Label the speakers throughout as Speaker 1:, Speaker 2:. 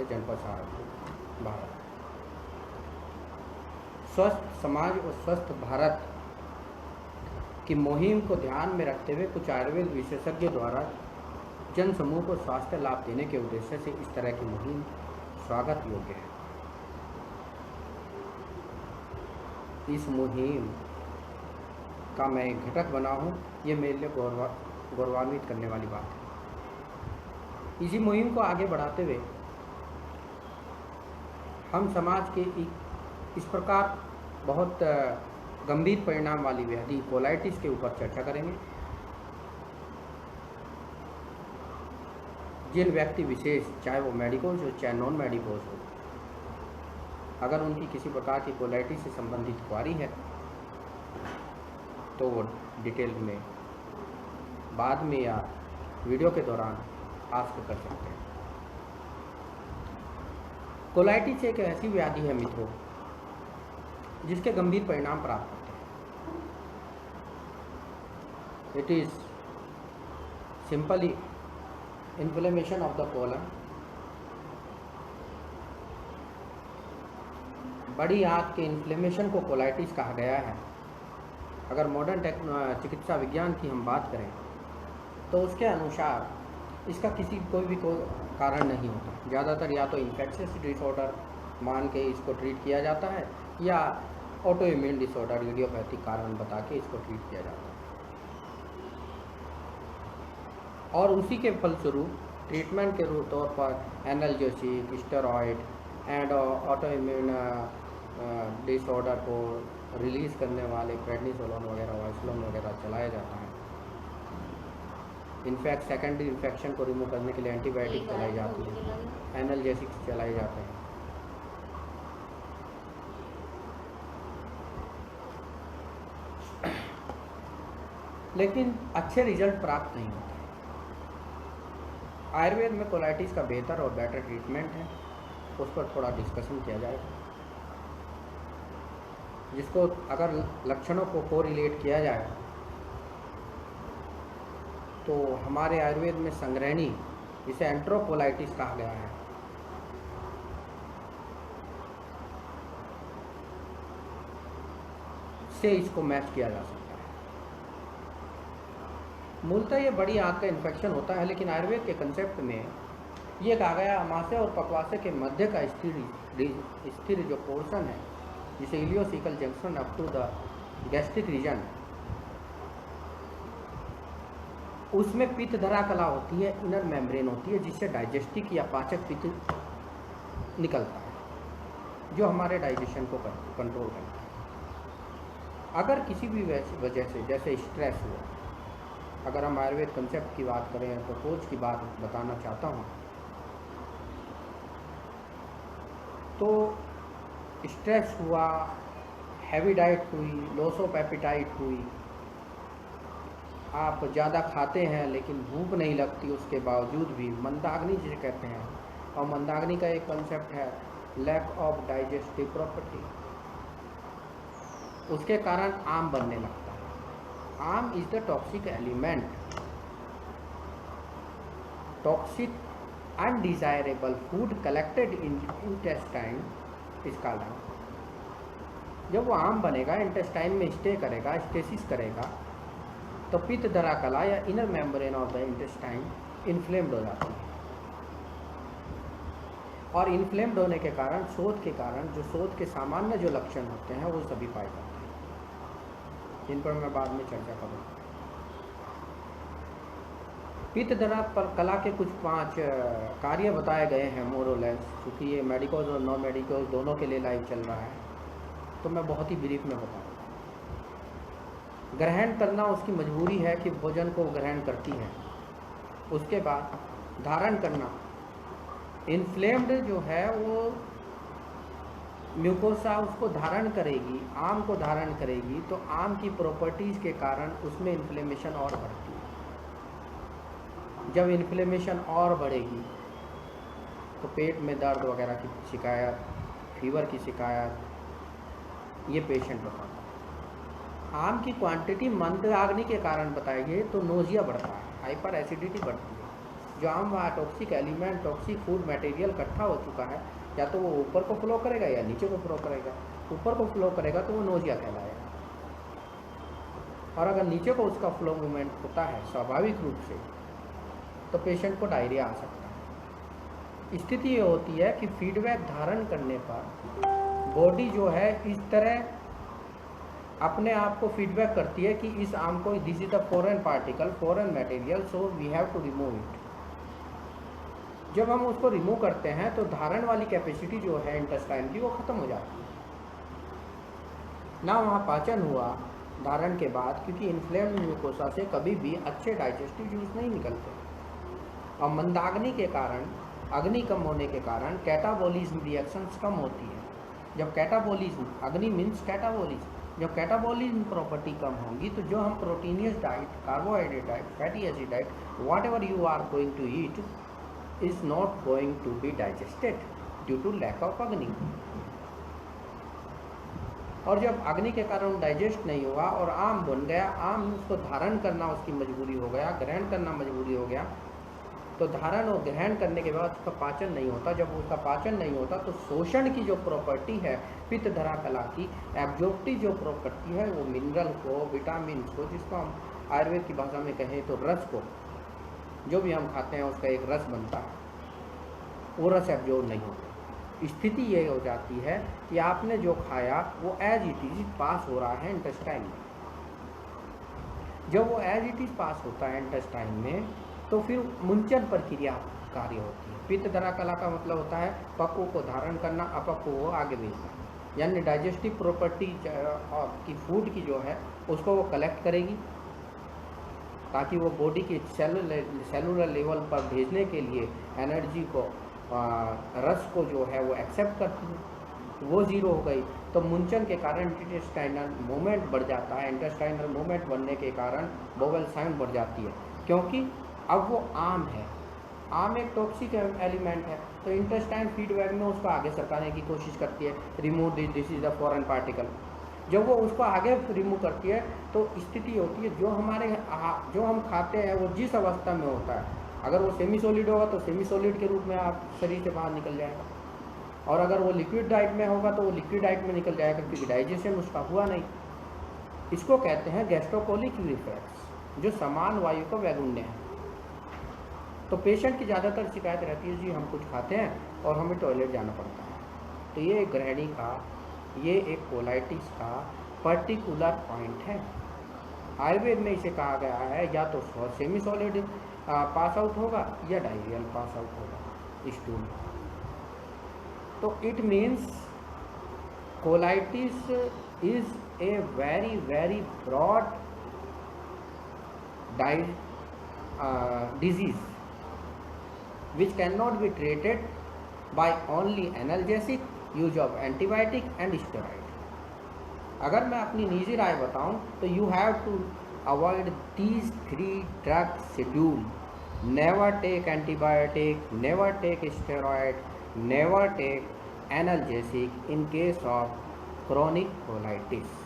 Speaker 1: मुख्य जनपद सहारनपुर, भारत। स्वस्थ समाज और स्वस्थ भारत की मुहिम को ध्यान में रखते हुए कुछ आयुर्वेद विशेषज्ञों द्वारा जन समूह को स्वास्थ्य लाभ देने के उद्देश्य से इस तरह की मुहिम स्वागत योग्य है। इस मुहिम का मैं एक घटक बना हूँ, ये मेरे लिए गौरवान्वित करने वाली बात है। इसी मुहिम को आगे बढ़ाते हुए हम समाज के इस प्रकार बहुत गंभीर परिणाम वाली व्याधि कोलाइटिस के ऊपर चर्चा करेंगे। जिन व्यक्ति विशेष, चाहे वो मेडिकोज हो चाहे नॉन मेडिकोज हो, अगर उनकी किसी प्रकार की कोलाइटिस से संबंधित क्वारी है तो वो डिटेल में बाद में या वीडियो के दौरान आस्क कर सकते हैं। कोलाइटिस एक ऐसी व्याधि है मित्रों जिसके गंभीर परिणाम प्राप्त होते हैं। It is simply inflammation of the colon. बड़ी आंत के इन्फ्लेमेशन को कोलाइटिस कहा गया है। अगर मॉडर्न चिकित्सा विज्ञान की हम बात करें तो उसके अनुसार इसका कोई भी कारण नहीं होता। ज़्यादातर या तो इन्फेक्शियस डिसऑर्डर मान के इसको ट्रीट किया जाता है या ऑटो इम्यून डिसऑर्डर इडियोपैथिक कारण बता के इसको ट्रीट किया जाता है, और उसी के फलस्वरूप ट्रीटमेंट के तौर पर analgesic, steroid and auto immune disorder को रिलीज़ करने वाले प्रेडनिसोलोन वगैरह, वाइसलोन वगैरह चलाया जाता है। इनफैक्ट सेकेंडरी इन्फेक्शन को रिमूव करने के लिए एंटीबायोटिक चलाई जाती है, एनाल्जेसिक्स चलाए जाते हैं। लेकिन अच्छे रिजल्ट प्राप्त नहीं होते। आयुर्वेद में कोलाइटिस का बेहतर और बेटर ट्रीटमेंट है, उस पर थोड़ा डिस्कशन किया जाएगा। जिसको अगर लक्षणों को कोरिलेट किया जाए तो हमारे आयुर्वेद में संग्रहणी, जिसे एंट्रोकोलाइटिस कहा गया है, से इसको मैच किया जा सकता है। मूलतः ये बड़ी आंत का इन्फेक्शन होता है, लेकिन आयुर्वेद के कंसेप्ट में ये कहा गया अमाशय और पक्वाशय के मध्य का स्थिर जो पोर्शन है, जिसे ileocecal junction up to the gastric region, उसमें पित्त धरा कला होती है, इनर मेम्ब्रेन होती है, जिससे डाइजेस्टिक या पाचक पित्त निकलता है, जो हमारे डाइजेशन को कंट्रोल करता है। अगर किसी भी वजह से, जैसे स्ट्रेस हुआ, अगर हम आयुर्वेद कंसेप्ट की बात करें तो कोच की बात बताना चाहता हूँ, तो स्ट्रेस हुआ, हैवी डाइट हुई, लॉस ऑफ एपिटाइट हुई, आप ज़्यादा खाते हैं लेकिन भूख नहीं लगती उसके बावजूद भी, मंदाग्नि जिसे कहते हैं, और मंदाग्नि का एक कंसेप्ट है लैक ऑफ डाइजेस्टिव प्रॉपर्टी, उसके कारण आम बनने लगता है। आम is the toxic element, toxic undesirable food collected in intestine इसका नाम। जब वो आम बनेगा, इंटेस्टाइन में स्टे करेगा, स्टेसिस करेगा, तो पित्त धरा कला या inner membrane of the intestine inflamed हो जाती है, और इन्फ्लेम्ड होने के कारण, शोथ के कारण, जो शोथ के सामान्य जो लक्षण होते हैं वो सभी पाए जाते हैं, जिन पर मैं बाद में चर्चा करूँगा। पित्त धरा पर कला के कुछ 5 कार्य बताए गए हैं मोरलेस, क्योंकि ये मेडिकोज और नॉन मेडिकोज दोनों के लिए लाइव चल रहा है, तो मैं बहुत ही ब्रीफ में बताऊँ। ग्रहण करना उसकी मजबूरी है कि भोजन को ग्रहण करती है। उसके बाद धारण करना, इन्फ्लेम्ड जो है वो म्यूकोसा उसको धारण करेगी, आम को धारण करेगी, तो आम की प्रॉपर्टीज़ के कारण उसमें इन्फ्लेमेशन और बढ़ती है। जब इन्फ्लेमेशन और बढ़ेगी तो पेट में दर्द वगैरह की शिकायत, फीवर की शिकायत, ये पेशेंट बताता है। आम की क्वांटिटी मंदाग्नि के कारण बताई गई तो नोजिया बढ़ता है, हाइपर एसिडिटी बढ़ती है, जो आम वहाँ toxic element, toxic food material इकट्ठा हो चुका है, या तो वो ऊपर को फ्लो करेगा या नीचे को फ्लो करेगा। ऊपर को फ्लो करेगा तो वो नोजिया कहलाएगा, और अगर नीचे को उसका फ्लो मूवमेंट होता है स्वाभाविक रूप से, तो पेशेंट को डायरिया आ सकता है। स्थिति ये होती है कि फीडबैक धारण करने पर बॉडी जो है इस तरह अपने आप को फीडबैक करती है कि इस आम को, this is the foreign particle, foreign material, so we have to remove it. जब हम उसको रिमूव करते हैं तो धारण वाली कैपेसिटी जो है इंटेस्टाइन की वो ख़त्म हो जाती है ना, वहाँ पाचन हुआ धारण के बाद, क्योंकि इन्फ्लेम्ड म्यूकोसा से कभी भी अच्छे डाइजेस्टिव जूस नहीं निकलते, और मंदाग्नि के कारण, अग्नि कम होने के कारण कैटाबॉलिज्म रिएक्शंस कम होती है। जब कैटाबॉलिज्म, अग्नि मीन्स कैटाबॉलिज्म, जब कैटाबॉलिज्म प्रॉपर्टी कम होगी तो जो हम proteinous diet, carbohydrate diet, fatty acid diet, whatever you are going to eat is not going to be digested due to lack of अग्नि। और जब अग्नि के कारण डाइजेस्ट नहीं हुआ और आम बन गया, आम उसको धारण करना उसकी मजबूरी हो गया, ग्रहण करना मजबूरी हो गया, तो धारण और ग्रहण करने के बाद उसका पाचन नहीं होता। जब उसका पाचन नहीं होता तो शोषण की जो प्रॉपर्टी है पित्त धरा कला की, एब्जॉर्प्टिव जो प्रॉपर्टी है, वो मिनरल को, विटामिन को, जिसको हम आयुर्वेद की भाषा में कहें तो रस को, जो भी हम खाते हैं उसका एक रस बनता है, वो रस एब्जॉर्ब नहीं होता। स्थिति ये हो जाती है कि आपने जो खाया वो एज इट इज पास हो रहा है इंटेस्टाइन में। जब वो एज इट इज पास होता है इंटेस्टाइन में, तो फिर मुंचन प्रक्रिया कार्य होती है। पित्त धरा कला का मतलब होता है पक्व को धारण करना, अपक्व को आगे भेजना, यानी डाइजेस्टिव प्रॉपर्टी की फूड की जो है उसको वो कलेक्ट करेगी, ताकि वो बॉडी की सेलुलर लेवल पर भेजने के लिए एनर्जी को, रस को जो है वो एक्सेप्ट करती है। वो ज़ीरो हो गई तो मुंचन के कारण इंटेस्टाइनल मूवमेंट बढ़ जाता है। इंटेस्टाइनल मूवमेंट बढ़ने के कारण बोवेल साउंड बढ़ जाती है, क्योंकि अब वो आम है, आम एक टॉक्सिक एलिमेंट है, तो इंटेस्टाइन फीडबैक में उसको आगे सरकाने की कोशिश करती है, remove this is the foreign particle. जब वो उसको आगे रिमूव करती है तो स्थिति होती है, जो हम खाते हैं वो जिस अवस्था में होता है, अगर वो सेमी सॉलिड होगा तो सेमी सॉलिड के रूप में आप शरीर से बाहर निकल जाएगा, और अगर वो लिक्विड डाइट में होगा तो वो लिक्विड डाइट में निकल जाएगा, क्योंकि डाइजेशन उसका हुआ नहीं। इसको कहते हैं गैस्ट्रोकोलिक रिफ्लक्स, जो समान वायु का वैगुण्य है। तो पेशेंट की ज़्यादातर शिकायत रहती है जी हम कुछ खाते हैं और हमें टॉयलेट जाना पड़ता है। तो ये एक ग्रहणी का, ये एक कोलाइटिस का पर्टिकुलर पॉइंट है। आयुर्वेद में इसे कहा गया है या तो सेमी सॉलिड पास आउट होगा या डायरियल पास आउट होगा स्टूल। तो it means colitis is a very very broad disease which cannot be treated by only analgesic, use of antibiotic and steroid. अगर मैं अपनी निजी राय बताऊं तो you have to avoid these 3 drug schedule. Never take antibiotic, never take steroid, never take analgesic in case of chronic colitis.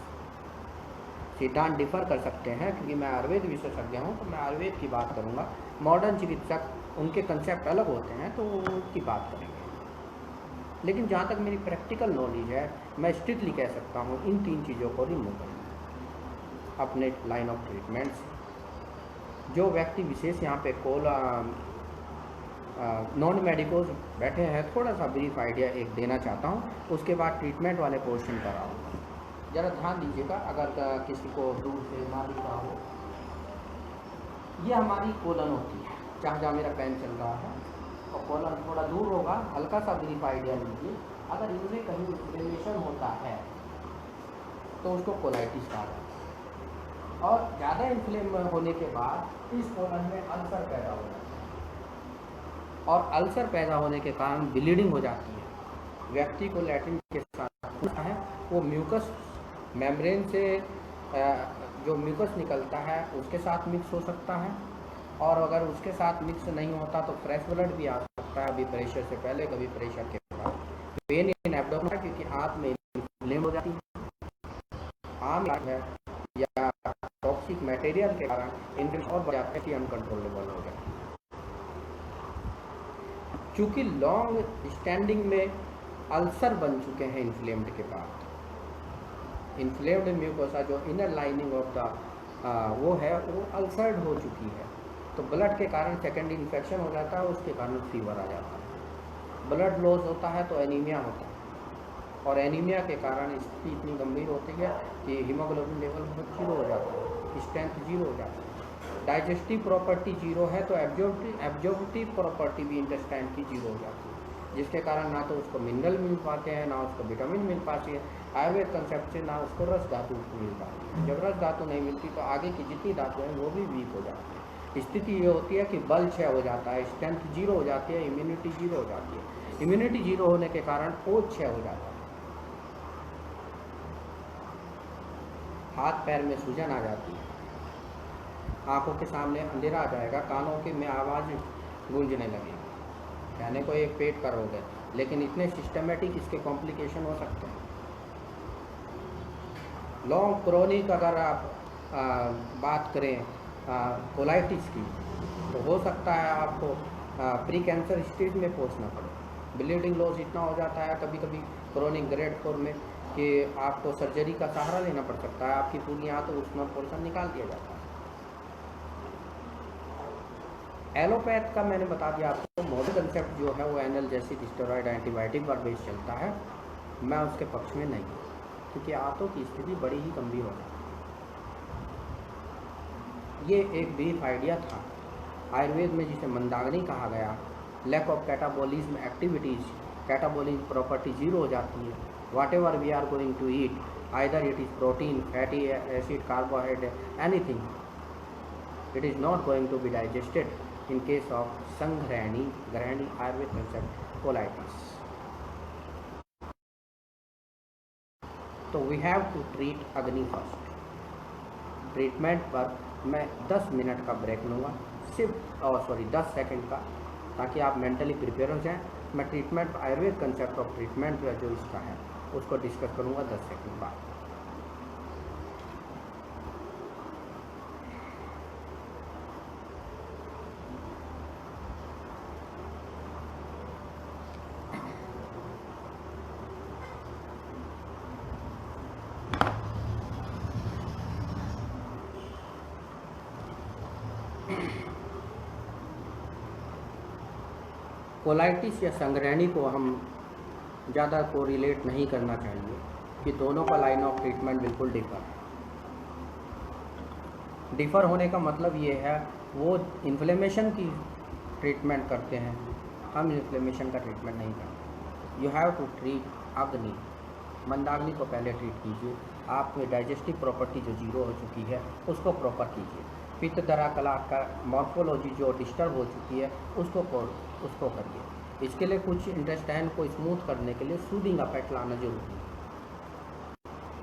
Speaker 1: सिद्धांत differ कर सकते हैं, क्योंकि मैं आयुर्वेद विशेषज्ञ हूँ तो मैं आयुर्वेद की बात करूँगा। मॉडर्न चिकित्सक, उनके कंसेप्ट अलग होते हैं तो उनकी बात करेंगे। लेकिन जहाँ तक मेरी प्रैक्टिकल नॉलेज है, मैं स्ट्रिक्टली कह सकता हूँ इन 3 चीज़ों को रिमूव करें अपने लाइन ऑफ ट्रीटमेंट से। जो व्यक्ति विशेष यहाँ पे नॉन मेडिकोज बैठे हैं, थोड़ा सा ब्रीफ आइडिया एक देना चाहता हूँ, उसके बाद ट्रीटमेंट वाले पोर्शन पर आऊँगा। ज़रा ध्यान दीजिएगा, अगर किसी को दूर से ना दिख रहा हो, ये हमारी कोलन होती है, जहाँ मेरा पेन चल रहा है, और कोलन थोड़ा दूर होगा। हल्का सा ब्रीफ आइडिया लीजिए, अगर इनमें कहीं इन्फ्लेमेशन होता है तो उसको कोलाइटिस कहा जाता है, और ज़्यादा इन्फ्लेम होने के बाद इस कोलन में अल्सर पैदा हो जाता है, और अल्सर पैदा होने के कारण ब्लीडिंग हो जाती है। व्यक्ति को लैट्रिन के साथ है, वो म्यूकस मेम्ब्रेन से जो म्यूकस निकलता है उसके साथ मिक्स हो सकता है, और अगर उसके साथ मिक्स नहीं होता तो फ्रेश ब्लड भी आ सकता है, कभी प्रेशर से पहले कभी प्रेशर के बाद। पेन इन एब्डोमेन, क्योंकि हाथ में इन्फ्लेम हो जाती है, आम है या टॉक्सिक मटेरियल के कारण इनके और बढ़ जाते हैं कि अनकंट्रोलेबल हो जाए। चूँकि लॉन्ग स्टैंडिंग में अल्सर बन चुके हैं इन्फ्लेम्ड के बाद, इन्फ्लेम्ड म्यूकोसा जो इनर लाइनिंग ऑफ द वो है वो अल्सर्ड हो चुकी है, तो ब्लड के कारण सेकेंडरी इन्फेक्शन हो जाता है, उसके कारण फीवर आ जाता है। ब्लड लॉस होता है तो एनीमिया होता है, और एनीमिया के कारण स्थिति इतनी गंभीर होती है कि हीमोग्लोबिन लेवल बहुत जीरो हो जाता है, स्ट्रेंथ जीरो हो जाता है। डाइजेस्टिव प्रॉपर्टी जीरो है तो एब्जॉर्प्टिव प्रॉपर्टी भी इंटेस्टाइन की जीरो हो जाती है, जिसके कारण ना तो उसको मिनरल मिल पाते हैं, ना उसको विटामिन मिल पाती है। आयुर्वेद कंसेप्ट से ना उसको रस धातु मिल पाती है। जब रस धातु नहीं मिलती तो आगे की जितनी धातु हैं वो भी वीक हो जाती है। स्थिति ये होती है कि बल क्षय हो जाता है, स्ट्रेंथ जीरो हो जाती है, इम्यूनिटी जीरो हो जाती है। इम्यूनिटी जीरो होने के कारण ओज क्षय हो जाता है, हाथ पैर में सूजन आ जाती है, आंखों के सामने अंधेरा आ जाएगा, कानों के में आवाज़ गूंजने लगेगी, कहने को एक पेट का रोग है, लेकिन इतने सिस्टमेटिक इसके कॉम्प्लिकेशन हो सकते हैं। लॉन्ग क्रोनिक अगर आप बात करें कोलाइटिस की, तो हो सकता है आपको प्री कैंसर स्टेज में पहुंचना पड़े। ब्लीडिंग लॉस इतना हो जाता है कभी कभी क्रोनिक ग्रेड 4 में कि आपको सर्जरी का सहारा लेना पड़ सकता है, आपकी पूरी आंत तो उसमें पोर्शन निकाल दिया जाता है। एलोपैथ का मैंने बता दिया आपको, मॉडर्न कंसेप्ट जो है वो एनाल्जेसिक स्टेरॉयड एंटीबायोटिक पर बेस चलता है, मैं उसके पक्ष में नहीं हूँ, क्योंकि आंतों की स्थिति बड़ी ही गंभीर हो जाती है। ये एक ब्रीफ आइडिया था आयुर्वेद में जिसे मंदाग्नि कहा गया। Lack of catabolism activities, catabolism property zero हो जाती है। Whatever we are going to eat, either it is protein, fatty acid, carbohydrate, anything, it is not going to be digested in case of संग्रहणी ग्रहणी Ayurveda concept colitis. तो we have to treat agni first. Treatment पर मैं 10 minute का break लूँगा, सिर्फ 10 second का, ताकि आप मेंटली प्रिपेयर हो जाएं। मैं treatment Ayurveda concept of treatment जो इसका है उसको डिस्कस करूँगा 10 सेकंड बाद। कोलाइटिस या संग्रहणी को हम ज़्यादा को रिलेट नहीं करना चाहिए कि दोनों का लाइन ऑफ ट्रीटमेंट बिल्कुल डिफ़र होने का मतलब ये है वो इन्फ्लेमेशन की ट्रीटमेंट करते हैं, हम इन्फ्लेमेशन का ट्रीटमेंट नहीं करते। यू हैव टू ट्रीट अग्नि, मंदाग्नि को पहले ट्रीट कीजिए। आप में डाइजेस्टिव प्रॉपर्टी जो जीरो हो चुकी है उसको प्रॉपर कीजिए। पित्त दरा कला का मॉर्फोलॉजी जो डिस्टर्ब हो चुकी है उसको करिए। इसके लिए कुछ इंटेस्टाइन को स्मूथ करने के लिए सूदिंग इफेक्ट लाना जरूरी है,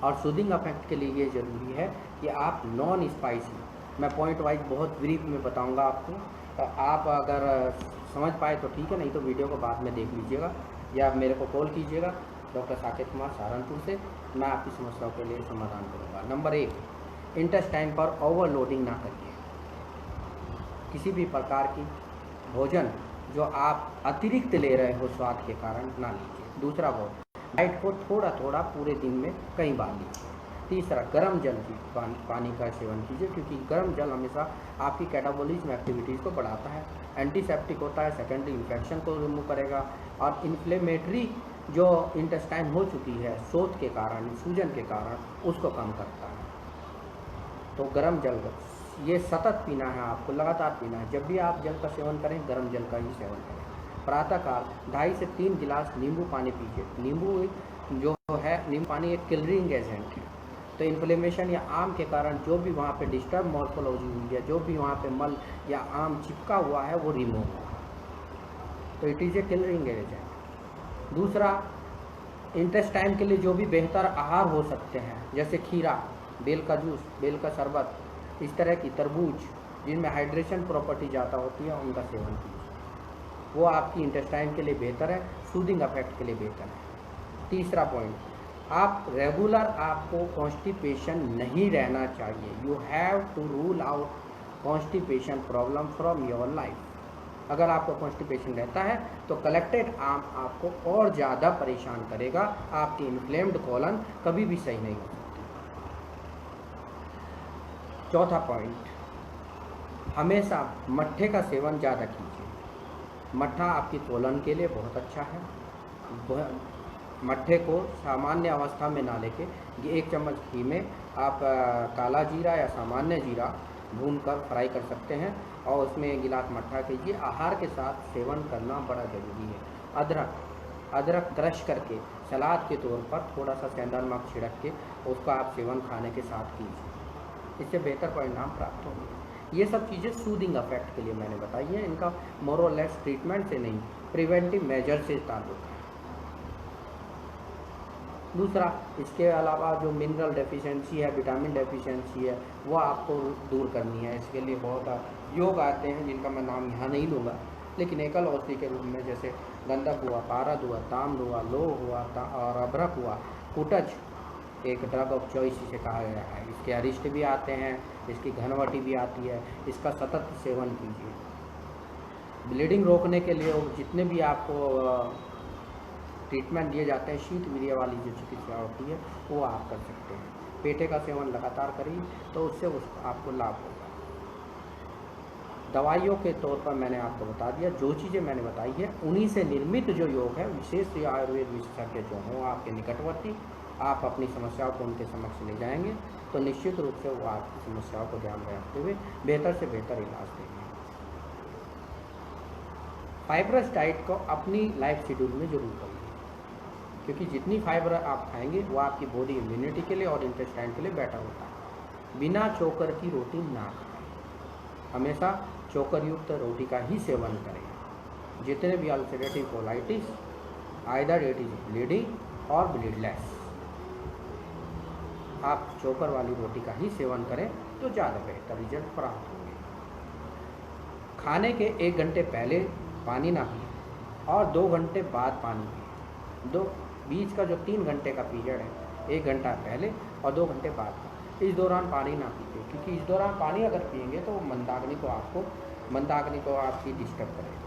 Speaker 1: और सूदिंग इफेक्ट के लिए ये ज़रूरी है कि आप नॉन स्पाइसी, मैं पॉइंट वाइज बहुत ब्रीफ में बताऊंगा आपको, तो आप अगर समझ पाए तो ठीक है, नहीं तो वीडियो को बाद में देख लीजिएगा या मेरे को कॉल कीजिएगा, डॉक्टर साकेत कुमार सहारनपुर से, मैं आपकी समस्याओं के लिए समाधान करूँगा। नंबर 1, इंटेस्टाइन पर ओवरलोडिंग ना करिए। किसी भी प्रकार की भोजन जो आप अतिरिक्त ले रहे हो स्वाद के कारण ना लीजिए। दूसरा डाइट को थोड़ा थोड़ा पूरे दिन में कई बार लीजिए। तीसरा, गर्म जल की पानी का सेवन कीजिए, क्योंकि गर्म जल हमेशा आपकी कैटाबॉलिज्म एक्टिविटीज़ को बढ़ाता है, एंटीसेप्टिक होता है, सेकेंडरी इन्फेक्शन को रिमूव करेगा, और इन्फ्लेमेटरी जो इंटेस्टाइन हो चुकी है शोथ के कारण, सूजन के कारण, उसको कम करता है। तो गर्म जल ये सतत पीना है, आपको लगातार पीना है। जब भी आप जल का सेवन करें, गर्म जल का ही सेवन करें। प्रातःकाल 2.5 से 3 गिलास नींबू पानी पीजिए। नींबू जो है, नींबू पानी एक किलरिंग एजेंट है, तो इन्फ्लेमेशन या आम के कारण जो भी वहाँ पे डिस्टर्ब मॉर्फोलॉजी हुई है, जो भी वहाँ पे मल या आम चिपका हुआ है वो रिमूव होगा, तो इट इज़ ए किलरिंग एजेंट। दूसरा, इंटेस्टाइन के लिए जो भी बेहतर आहार हो सकते हैं, जैसे खीरा, बेल का जूस, बेल का शरबत, इस तरह की तरबूज जिनमें हाइड्रेशन प्रॉपर्टी ज़्यादा होती है, उनका सेवन कीजिए। वो आपकी इंटेस्टाइन के लिए बेहतर है, सूदिंग इफेक्ट के लिए बेहतर है। तीसरा पॉइंट, आप रेगुलर, आपको कॉन्स्टिपेशन नहीं रहना चाहिए। You have to rule out constipation problem from your life. अगर आपको कॉन्स्टिपेशन रहता है तो कलेक्टेड आम आपको और ज़्यादा परेशान करेगा, आपकी इन्फ्लेम्ड कॉलन कभी भी सही नहीं हो सकती। चौथा पॉइंट, हमेशा मट्ठे का सेवन ज़्यादा कीजिए। मट्ठा आपकी कॉलन के लिए बहुत अच्छा है। मट्ठे को सामान्य अवस्था में ना लेके 1 चम्मच घी में आप काला जीरा या सामान्य जीरा भूनकर फ्राई कर सकते हैं और उसमें 1 गिलास मट्ठा कीजिए। आहार के साथ सेवन करना बड़ा ज़रूरी है। अदरक क्रश करके सलाद के तौर पर थोड़ा सा सेंधा नमक छिड़क के उसका आप सेवन खाने के साथ कीजिए, इससे बेहतर परिणाम प्राप्त होंगे। ये सब चीज़ें सूदिंग इफेक्ट के लिए मैंने बताई है, इनका मोर और लेस ट्रीटमेंट से नहीं, प्रिवेंटिव मेजर से ताल्लुक है। दूसरा, इसके अलावा जो मिनरल डेफिशिएंसी है, विटामिन डेफिशिएंसी है, वो आपको दूर करनी है। इसके लिए बहुत योग आते हैं जिनका मैं नाम यहाँ नहीं लूँगा, लेकिन एकल औषधि के रूप में जैसे गंधक हुआ, पारद हुआ, ताम्र हुआ, लोह हुआ और अभ्रक हुआ, कुटज एक ड्रग ऑफ चॉइस इसे कहा गया है। इसके अरिष्ट भी आते हैं, इसकी घनवटी भी आती है, इसका सतत सेवन कीजिए। ब्लीडिंग रोकने के लिए जितने भी आपको ट्रीटमेंट दिए जाते हैं, शीत वीर्य वाली जो चिकित्सा होती है वो आप कर सकते हैं। पेठे का सेवन लगातार करिए तो उससे आपको लाभ होगा। दवाइयों के तौर पर मैंने आपको बता दिया, जो चीज़ें मैंने बताई है उन्हीं से निर्मित जो योग है, विशेष आयुर्वेद विशेषज्ञ जो हों आपके निकटवर्ती, आप अपनी समस्याओं को उनके समक्ष ले जाएंगे तो निश्चित रूप से वो आपकी समस्याओं को ध्यान में रखते हुए बेहतर से बेहतर इलाज देंगे। फाइबरस डाइट को अपनी लाइफ शेड्यूल में जरूर करिए, क्योंकि जितनी फाइबर आप खाएंगे वो आपकी बॉडी इम्यूनिटी के लिए और इंटेस्टाइन के लिए बेटर होता है। बिना चोकर की रोटी ना खाएं, हमेशा चोकर युक्त रोटी का ही सेवन करें। जितने भी ulcerative colitis, either it is bleeding और ब्लीडलेस, आप चोकर वाली रोटी का ही सेवन करें तो ज़्यादा बेहतर रिजल्ट प्राप्त होंगे। खाने के 1 घंटे पहले पानी ना पिए और 2 घंटे बाद पानी पिए। बीच का जो 3 घंटे का पीरियड है, 1 घंटा पहले और 2 घंटे बाद का, इस दौरान पानी ना पीते, क्योंकि इस दौरान पानी अगर पिएंगे तो मंदाग्नि को आपकी डिस्टर्ब करेगा।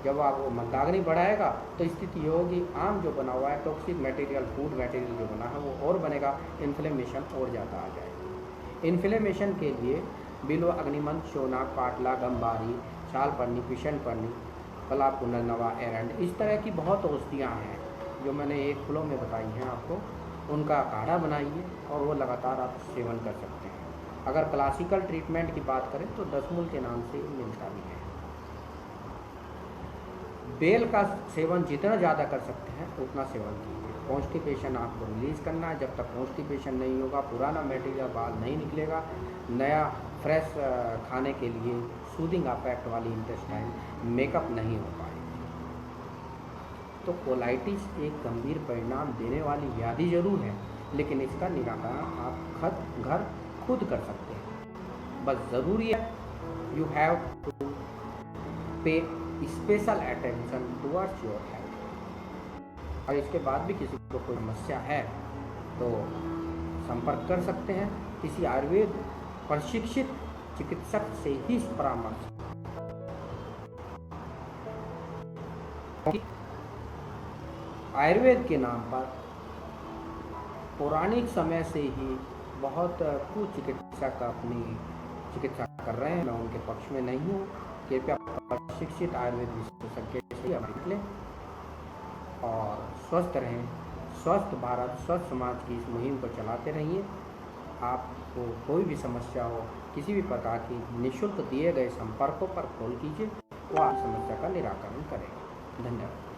Speaker 1: जब आप वो मंदाग्नि बढ़ाएगा तो स्थिति होगी, आम जो बना हुआ है टॉक्सिक मटेरियल, फूड मटेरियल जो बना है वो और बनेगा, इन्फ्लेमेशन और ज़्यादा आ जाएगा। इन्फ्लेमेशन के लिए बिल्व, अग्निमंथ, शोनाक, पाटला, गंबारी, छालपर्णी, पिशनपर्णी, कला पुनर्नवा, एरंड, इस तरह की बहुत औषधियाँ हैं जो मैंने एक फ्लो में बताई हैं आपको। उनका काढ़ा बनाइए और वो लगातार आप सेवन कर सकते हैं। अगर क्लासिकल ट्रीटमेंट की बात करें तो दसमूल के नाम से मिलता भी है। बेल का सेवन जितना ज़्यादा कर सकते हैं उतना सेवन कीजिए। कॉन्स्टिपेशन आपको रिलीज़ करना है, जब तक कॉन्स्टिपेशन नहीं होगा, पुराना मटेरियल बाहर नहीं निकलेगा, नया फ्रेश खाने के लिए सूदिंग इफेक्ट वाली इंटेस्टाइन मेकअप नहीं हो पाएगी। तो कोलाइटिस एक गंभीर परिणाम देने वाली व्याधि जरूर है, लेकिन इसका निराकरण आप घर खुद कर सकते हैं। बस ज़रूरी है यू हैव टू पे special attention towards your health. और इसके बाद भी किसी को कोई समस्या है तो संपर्क कर सकते हैं किसी आयुर्वेद प्रशिक्षित चिकित्सक से ही परामर्श। आयुर्वेद के नाम पर पौराणिक समय से ही बहुत कुछ चिकित्सक अपनी चिकित्सा कर रहे हैं। मैं उनके पक्ष में नहीं हूँ। कृपया प्रशिक्षित आयुर्वेद विशेषज्ञ से निकलें और स्वस्थ रहें। स्वस्थ भारत, स्वस्थ समाज की इस मुहिम को चलाते रहिए। आपको कोई भी समस्या हो, किसी भी प्रकार की, निःशुल्क दिए गए संपर्कों पर कॉल कीजिए, वो आपकी समस्या का निराकरण करेगा। धन्यवाद।